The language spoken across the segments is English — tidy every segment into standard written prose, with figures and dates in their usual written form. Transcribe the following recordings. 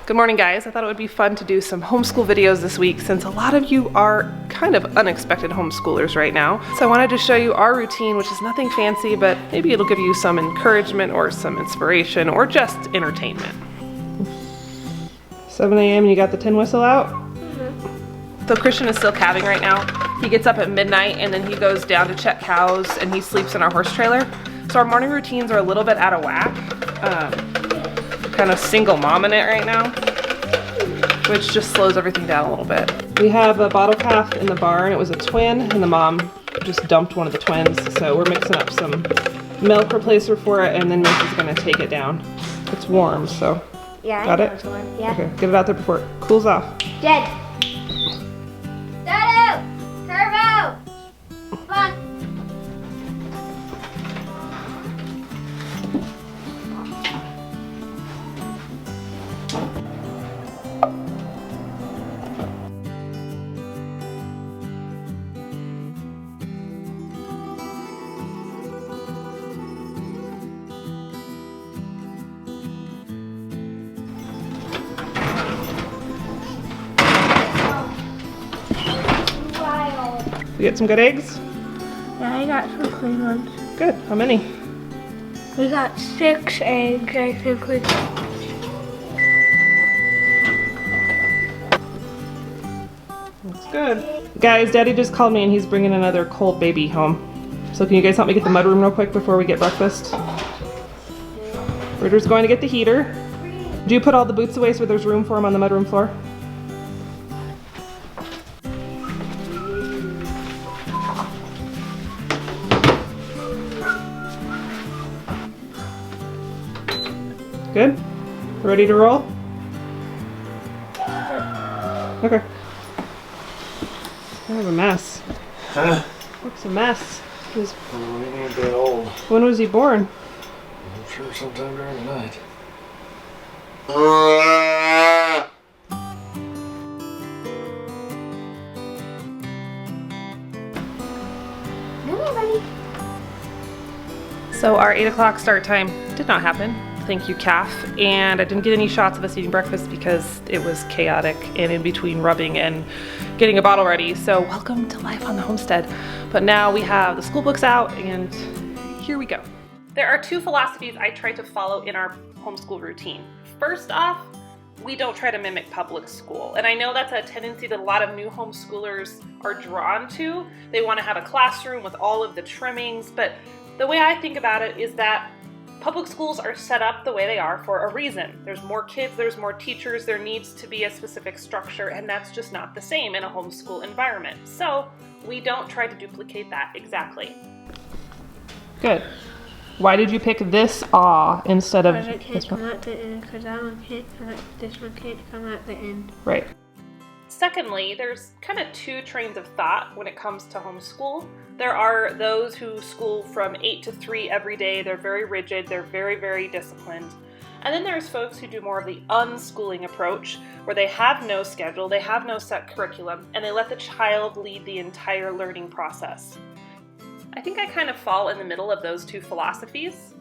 Good morning, guys. I thought it would be fun to do some homeschool videos this week since a lot of you are kind of unexpected homeschoolers right now. So I wanted to show you our routine, which is nothing fancy, but maybe it'll give you some encouragement or some inspiration or just entertainment. 7 a.m. and you got the tin whistle out? Mm-hmm. So Christian is still calving right now. He gets up at midnight and then he goes down to check cows and he sleeps in our horse trailer. So our morning routines are a little bit out of whack. Kind of single mom in it right now, which just slows everything down a little bit. We have a bottle calf in the barn. It was a twin and the mom just dumped one of the twins. So we're mixing up some milk replacer for it and then Mace is gonna take it down. It's warm, so. Yeah, got it? It's warm. Yeah. Okay, get it out there before it cools off. Dead. Dodo! Turbo! Come on. You get some good eggs? Yeah, I got some clean ones. Good. How many? We got 6 eggs, I think we got. That's good. Guys, Daddy just called me and he's bringing another cold baby home. So can you guys help me get the mudroom real quick before we get breakfast? Ritter's going to get the heater. Do you put all the boots away so there's room for him on the mudroom floor? Good? Ready to roll? Okay. I have a mess. Huh? Looks a mess. He ain't that old. When was he born? I'm sure sometime during the night. So our 8 o'clock start time did not happen. Thank you, calf. And I didn't get any shots of us eating breakfast because it was chaotic and in between rubbing and getting a bottle ready. So welcome to life on the homestead. But now we have the school books out and here we go. There are 2 philosophies I try to follow in our homeschool routine. First off, we don't try to mimic public school. And I know that's a tendency that a lot of new homeschoolers are drawn to. They want to have a classroom with all of the trimmings, but the way I think about it is that public schools are set up the way they are for a reason. There's more kids, there's more teachers, there needs to be a specific structure, and that's just not the same in a homeschool environment. So we don't try to duplicate that exactly. Good. Why did you pick this aw instead of Because it can't this come one? at the end, because that one can't come at, this one can't come at the end. Right. Secondly, there's kind of 2 trains of thought when it comes to homeschool. There are those who school from 8 to 3 every day. They're very rigid. They're very, very disciplined. And then there's folks who do more of the unschooling approach, where they have no schedule, they have no set curriculum, and they let the child lead the entire learning process. I think I kind of fall in the middle of those 2 philosophies.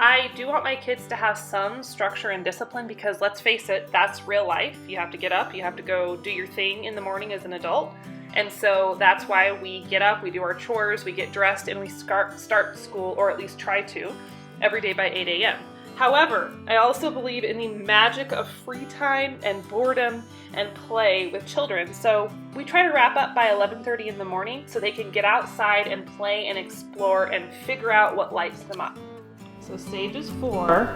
I do want my kids to have some structure and discipline because, let's face it, that's real life. You have to get up, you have to go do your thing in the morning as an adult. And so that's why we get up, we do our chores, we get dressed, and we start school, or at least try to, every day by 8 a.m. However, I also believe in the magic of free time and boredom and play with children. So we try to wrap up by 11:30 in the morning so they can get outside and play and explore and figure out what lights them up. So Sage is 4,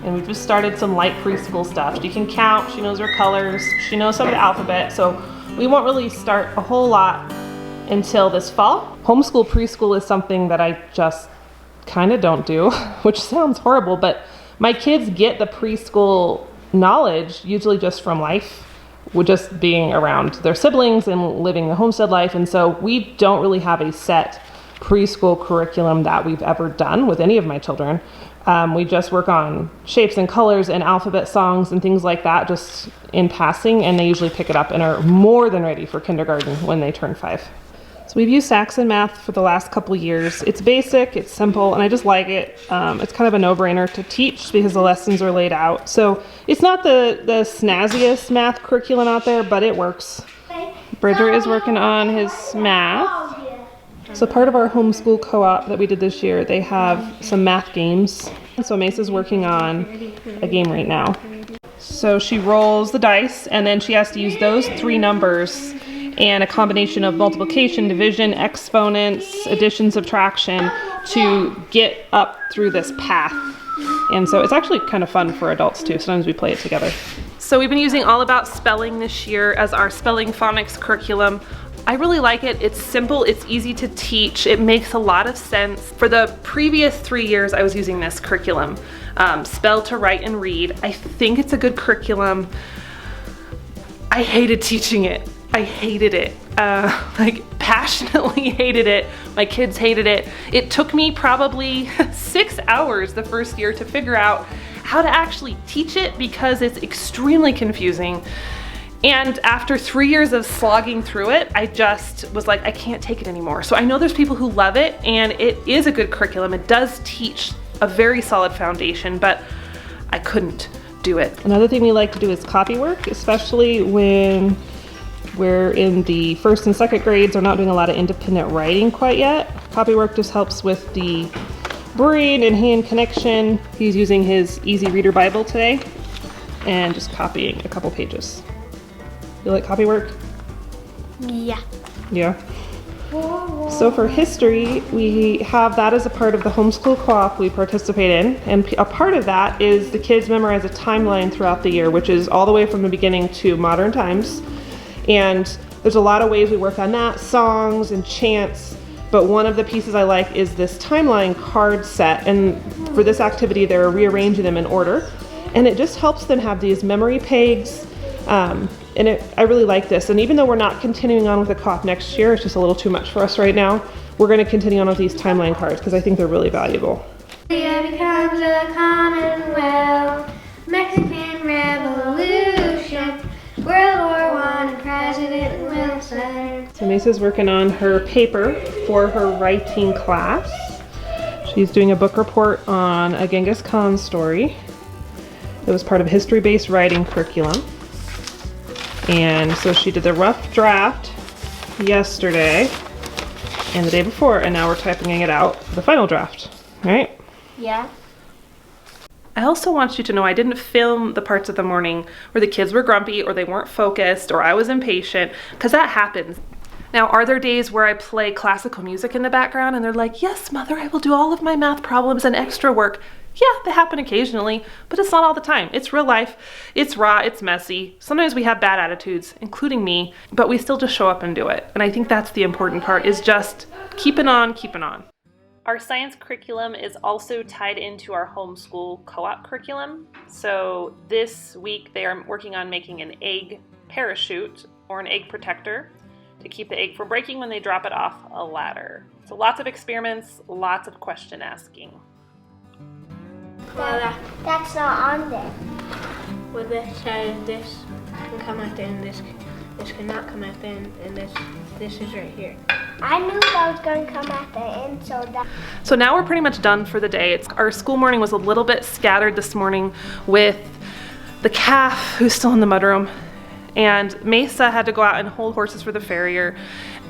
and we've just started some light preschool stuff. She can count, she knows her colors, she knows some of the alphabet, so we won't really start a whole lot until this fall. Homeschool preschool is something that I just kind of don't do, which sounds horrible, but my kids get the preschool knowledge usually just from life, with just being around their siblings and living the homestead life, and so we don't really have a set preschool curriculum that we've ever done with any of my children. We just work on shapes and colors and alphabet songs and things like that just in passing, and they usually pick it up and are more than ready for kindergarten when they turn 5. So we've used Saxon Math for the last couple years. It's basic, it's simple, and I just like it. It's kind of a no-brainer to teach because the lessons are laid out. So it's not the snazziest math curriculum out there, but it works. Bridger is working on his math. So part of our homeschool co-op that we did this year, they have some math games. So Mesa's working on a game right now. So she rolls the dice, and then she has to use those 3 numbers and a combination of multiplication, division, exponents, addition, subtraction to get up through this path. And so it's actually kind of fun for adults too. Sometimes we play it together. So we've been using All About Spelling this year as our spelling phonics curriculum. I really like it. It's simple, it's easy to teach, it makes a lot of sense. For the previous 3 years I was using this curriculum, Spell to Write and Read. I think it's a good curriculum. I hated teaching it. I hated it, like passionately hated it. My kids hated it. It took me probably 6 hours the first year to figure out how to actually teach it because it's extremely confusing. And after 3 years of slogging through it, I just was like, I can't take it anymore. So I know there's people who love it, and it is a good curriculum. It does teach a very solid foundation, but I couldn't do it. Another thing we like to do is copy work, especially when we're in the 1st and 2nd grades, are not doing a lot of independent writing quite yet. Copy work just helps with the brain and hand connection. He's using his Easy Reader Bible today and just copying a couple pages. You like copy work? Yeah. Yeah. So for history, we have that as a part of the homeschool co-op we participate in, and a part of that is the kids memorize a timeline throughout the year, which is all the way from the beginning to modern times. And there's a lot of ways we work on that, songs and chants, but one of the pieces I like is this timeline card set, and for this activity they're rearranging them in order, and it just helps them have these memory pegs, I really like this. And even though we're not continuing on with the co-op next year, it's just a little too much for us right now, we're going to continue on with these timeline cards because I think they're really valuable. Here becomes a Commonwealth, Mexican Revolution, World War I, and President Wilson. So Mesa's working on her paper for her writing class. She's doing a book report on a Genghis Khan story. It was part of history-based writing curriculum. And so she did the rough draft yesterday and the day before, and now we're typing it out for the final draft, right? Yeah. I also want you to know I didn't film the parts of the morning where the kids were grumpy or they weren't focused or I was impatient, because that happens. Now, are there days where I play classical music in the background and they're like, yes, mother, I will do all of my math problems and extra work? Yeah, they happen occasionally, but it's not all the time. It's real life, it's raw, it's messy. Sometimes we have bad attitudes, including me, but we still just show up and do it. And I think that's the important part, is just keeping on, keeping on. Our science curriculum is also tied into our homeschool co-op curriculum. So this week they are working on making an egg parachute or an egg protector to keep the egg from breaking when they drop it off a ladder. So lots of experiments, lots of question asking. Well, that's not on there. Well, this says this can come at the end, this cannot come at the end, and this is right here. I knew that was going to come at the end, So now we're pretty much done for the day. Our school morning was a little bit scattered this morning with the calf who's still in the mudroom, and Mesa had to go out and hold horses for the farrier,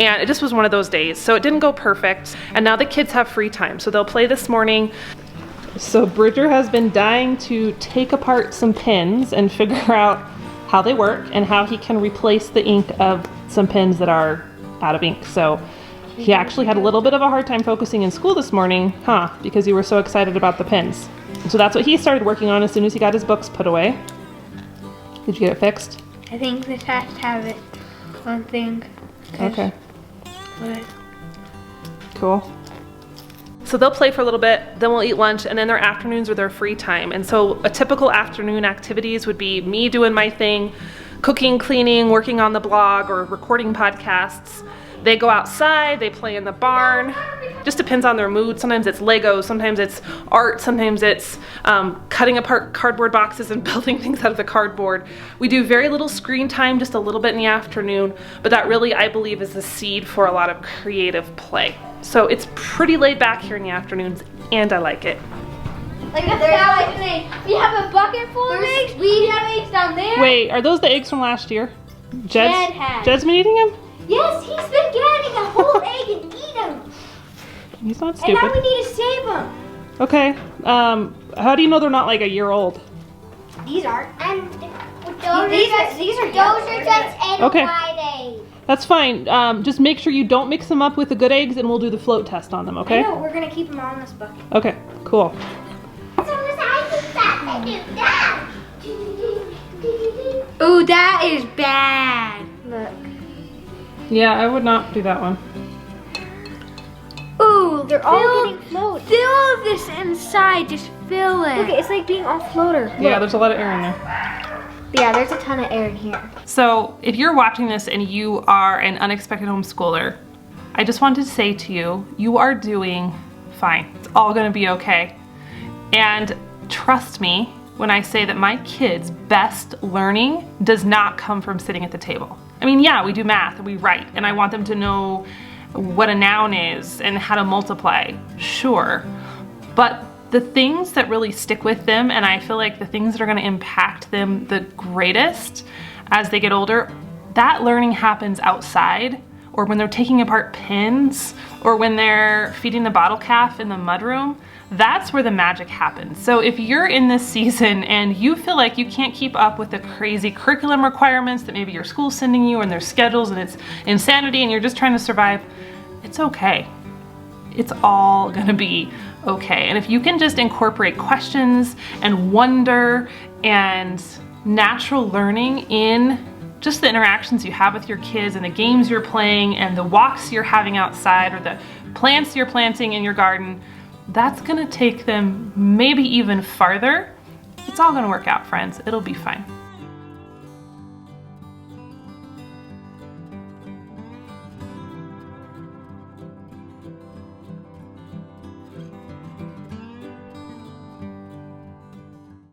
and it just was one of those days. So it didn't go perfect, and now the kids have free time, so they'll play this morning. So Bridger has been dying to take apart some pens and figure out how they work and how he can replace the ink of some pens that are out of ink. So he actually had a little bit of a hard time focusing in school this morning, because you were so excited about the pens. So that's what he started working on as soon as he got his books put away. Did you get it fixed? I think this has to have it on thing. Okay. What? Cool. So they'll play for a little bit, then we'll eat lunch, and then their afternoons are their free time. And so a typical afternoon activities would be me doing my thing, cooking, cleaning, working on the blog, or recording podcasts. they go outside, they play in the barn. Just depends on their mood. Sometimes it's Legos, sometimes it's art, sometimes it's cutting apart cardboard boxes and building things out of the cardboard. We do very little screen time, just a little bit in the afternoon, but that really, I believe, is the seed for a lot of creative play. So it's pretty laid back here in the afternoons, and I like it. Like if there's like an egg. We have a bucket full of eggs. We have eggs down there. Wait, are those the eggs from last year? Jed has. Jed's been eating them? Yes, he's been getting a whole egg and eat them. He's not And stupid. now we need to save them. Okay, how do you know they're not like a year old? These aren't. And These are just egg Okay. white eggs. That's fine. Just make sure you don't mix them up with the good eggs and we'll do the float test on them, okay? No, we're gonna keep them all in this bucket. Okay, cool. Ooh, that is bad. Look. Yeah, I would not do that one. Ooh, they're all getting floated. Fill this inside. Just fill it. Look, it's like being off floater. Yeah, there's a lot of air in there. Yeah, there's a ton of air in here. So if you're watching this and you are an unexpected homeschooler, I just wanted to say to you, you are doing fine. It's all gonna be okay. And trust me when I say that my kids' best learning does not come from sitting at the table. I mean, yeah, we do math and we write, and I want them to know what a noun is and how to multiply, sure. But the things that really stick with them, and I feel like the things that are gonna impact them the greatest as they get older, that learning happens outside, or when they're taking apart pins, or when they're feeding the bottle calf in the mudroom. That's where the magic happens. So if you're in this season and you feel like you can't keep up with the crazy curriculum requirements that maybe your school's sending you and their schedules and it's insanity and you're just trying to survive, it's okay. It's all gonna be okay. And if you can just incorporate questions and wonder and natural learning in just the interactions you have with your kids and the games you're playing and the walks you're having outside or the plants you're planting in your garden, that's gonna take them maybe even farther. It's all gonna work out, friends. It'll be fine.